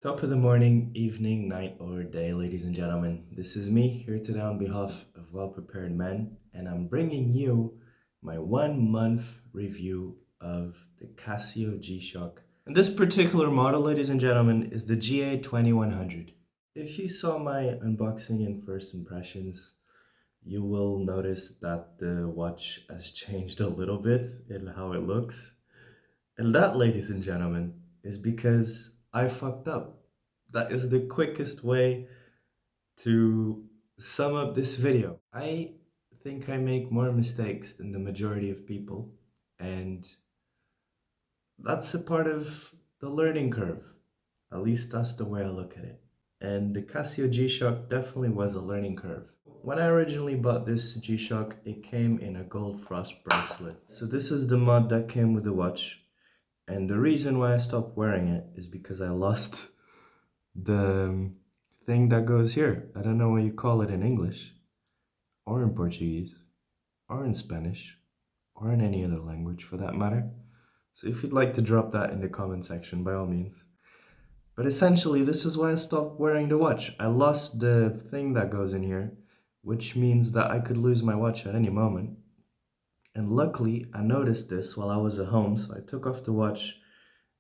Top of the morning, evening, night, or day, ladies and gentlemen. This is me here today on behalf of Well Prepared Men, and I'm bringing you my 1 month review of the Casio G-Shock. And this particular model, ladies and gentlemen, is the Ga2100. If you saw my unboxing and first impressions, you will notice that the watch has changed a little bit in how it looks. And that, ladies and gentlemen, is because I fucked up. That is the quickest way to sum up this video. I think I make more mistakes than the majority of people, and that's a part of the learning curve. At least that's the way I look at it. And the Casio G-Shock definitely was a learning curve. When I originally bought this G-Shock, it came in a gold frost bracelet. So this is the mod that came with the watch. And the reason why I stopped wearing it is because I lost the thing that goes here. I don't know what you call it in English, or in Portuguese, or in Spanish, or in any other language for that matter. So if you'd like to drop that in the comment section, by all means. But essentially, this is why I stopped wearing the watch. I lost the thing that goes in here, which means that I could lose my watch at any moment. And luckily, I noticed this while I was at home, so I took off the watch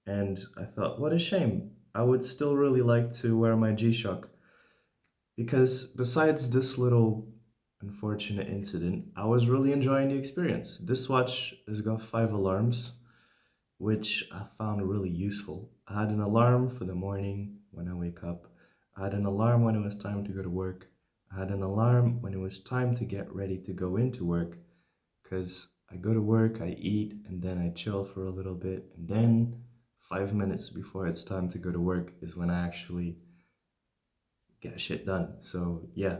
and I thought, what a shame. I would still really like to wear my G-Shock because besides this little unfortunate incident, I was really enjoying the experience. This watch has got 5 alarms, which I found really useful. I had an alarm for the morning when I wake up. I had an alarm when it was time to go to work. I had an alarm when it was time to get ready to go into work because I go to work, I eat, and then I chill for a little bit. And then 5 minutes before it's time to go to work is when I actually get shit done. So, yeah,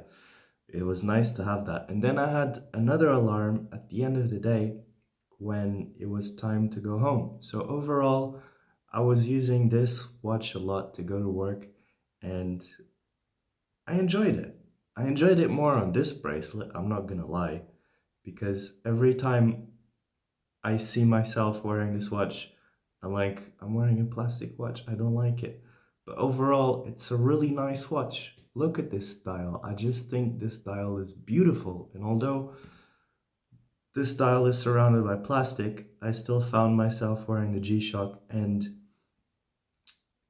it was nice to have that. And then I had another alarm at the end of the day when it was time to go home. So, overall, I was using this watch a lot to go to work and I enjoyed it. I enjoyed it more on this bracelet, I'm not gonna lie, because every time I see myself wearing this watch, I'm like, I'm wearing a plastic watch. I don't like it. But overall, it's a really nice watch. Look at this dial. I just think this dial is beautiful. And although this dial is surrounded by plastic, I still found myself wearing the G-Shock. And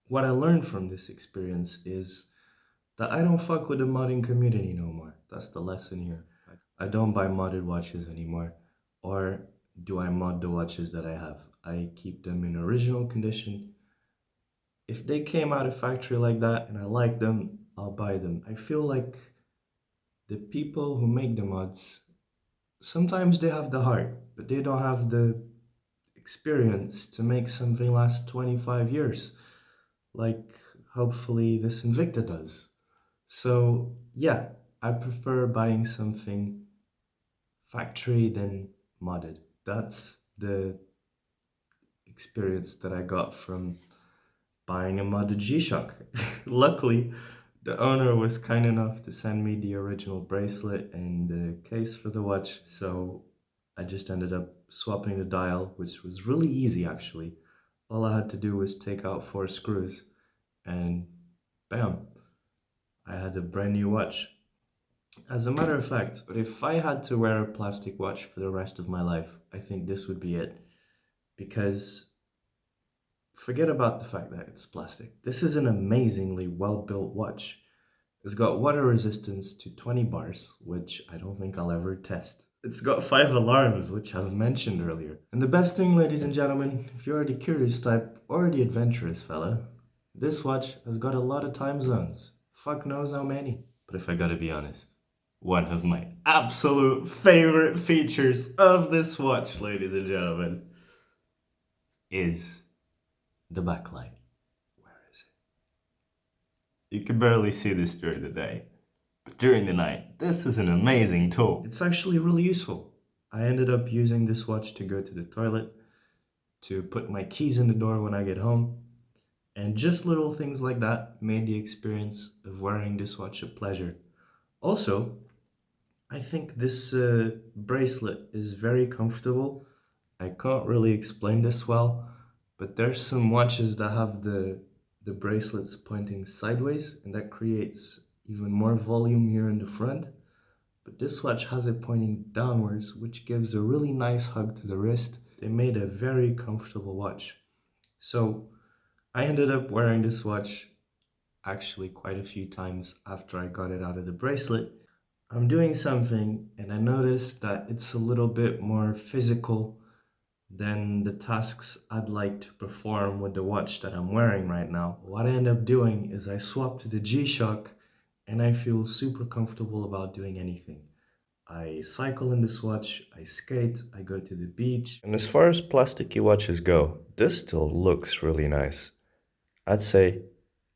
what I learned from this experience is that I don't fuck with the modding community no more. That's the lesson here. I don't buy modded watches anymore. Or do I mod the watches that I have? I keep them in original condition. If they came out of factory like that and I like them, I'll buy them. I feel like the people who make the mods, sometimes they have the heart, but they don't have the experience to make something last 25 years, like hopefully this Invicta does. So yeah, I prefer buying something factory than modded. That's the experience that I got from buying a modded G-Shock. Luckily, the owner was kind enough to send me the original bracelet and the case for the watch, so I just ended up swapping the dial, which was really easy actually. All I had to do was take out 4 screws and bam, I had a brand new watch. As a matter of fact, if I had to wear a plastic watch for the rest of my life, I think this would be it. Because forget about the fact that it's plastic. This is an amazingly well-built watch. It's got water resistance to 20 bars, which I don't think I'll ever test. It's got 5 alarms, which I've mentioned earlier. And the best thing, ladies and gentlemen, if you're the curious type or the adventurous fella, this watch has got a lot of time zones. Fuck knows how many. But if I gotta be honest, one of my absolute favorite features of this watch, ladies and gentlemen, is the backlight. Where is it? You can barely see this during the day, but during the night, this is an amazing tool. It's actually really useful. I ended up using this watch to go to the toilet, to put my keys in the door when I get home, and just little things like that made the experience of wearing this watch a pleasure. Also, I think this bracelet is very comfortable. I can't really explain this well, but there's some watches that have the the bracelet's pointing sideways, and that creates even more volume here in the front. But this watch has it pointing downwards, which gives a really nice hug to the wrist. They made a very comfortable watch. So I ended up wearing this watch actually quite a few times after I got it out of the bracelet. I'm doing something and I noticed that it's a little bit more physical than the tasks I'd like to perform with the watch that I'm wearing right now. What I end up doing is I swap to the G-Shock and I feel super comfortable about doing anything. I cycle in this watch, I skate, I go to the beach. And as far as plasticky watches go, this still looks really nice. I'd say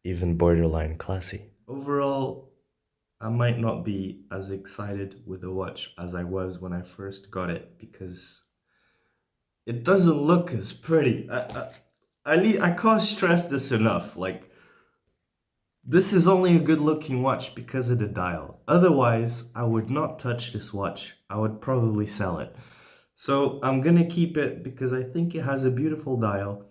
even borderline classy. Overall, I might not be as excited with the watch as I was when I first got it because it doesn't look as pretty. I can't stress this enough. Like, this is only a good looking watch because of the dial. Otherwise, I would not touch this watch. I would probably sell it. So I'm gonna keep it because I think it has a beautiful dial.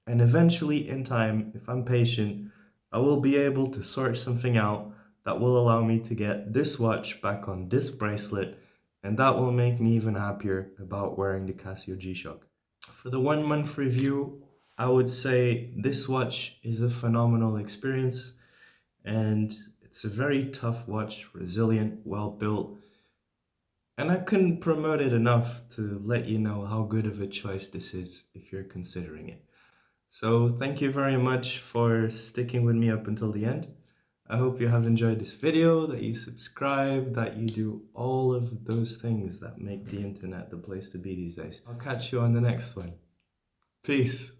And eventually, in time, if I'm patient, I will be able to sort something out that will allow me to get this watch back on this bracelet. And that will make me even happier about wearing the Casio G-Shock. For the 1 month review, I would say this watch is a phenomenal experience. And it's a very tough watch, resilient, well built, and I couldn't promote it enough to let you know how good of a choice this is if you're considering it. So thank you very much for sticking with me up until the end. I hope you have enjoyed this video, that you subscribe, that you do all of those things that make the internet the place to be these days. I'll catch you on the next one. Peace.